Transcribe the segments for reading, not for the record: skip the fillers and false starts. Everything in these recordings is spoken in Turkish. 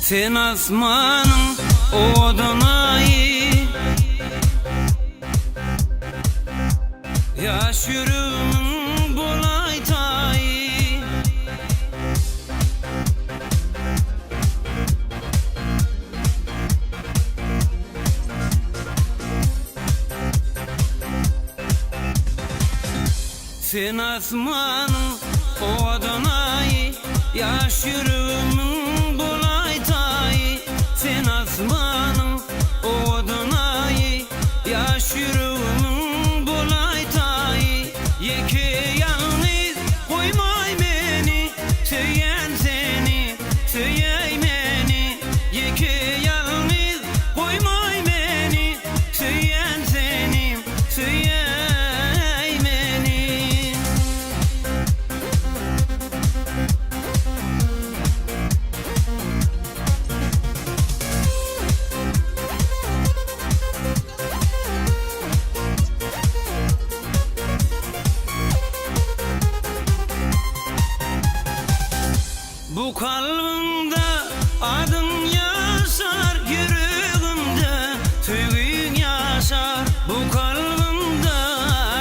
Sen asmanın odunayı, yaş yürümün bulaytayı. Sen asmanın odunayı, yaş yürümün bulaytayı. Sen asmanın odunayı, yaş yürümün bulaytayı. Yeke yalnız koymay beni, söyleyen seni, söyley beni. Yeke yalnız koymay beni, söyleyen seni, söyley beni. Bu kalbimde adın yaşar, yüreğimde tüyün yaşar. Bu kalbimde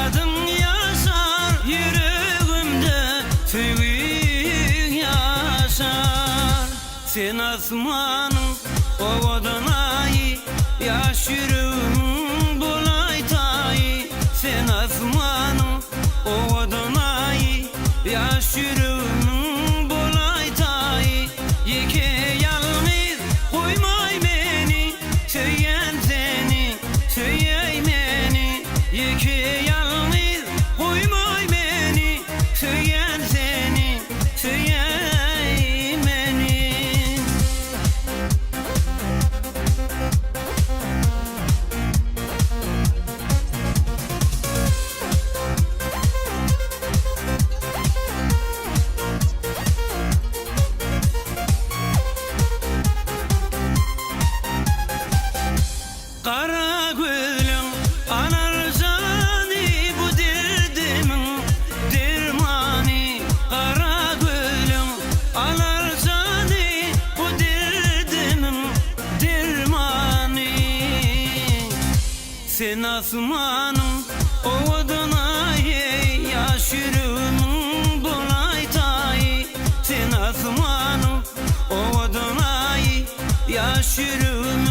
adın yaşar, yüreğimde tüyün yaşar. Sen asmanın odunayı, yaş yürümün bulaytayı. Sen asmanın odunayı, yaş yürümün bulaytayı. Yeke yalnız koymay beni, söyleyen seni, söyley beni. Yeke yalnız koymay beni, söyleyen seni, söyley beni. Kara gülüm anarcani, bu derdimin dermani. Kara gülüm anarcani, bu derdimin dermani. Sen asmanın odunayı, yaş yürümün bulaytayı. Sen asmanın odunayı, yaş yürümün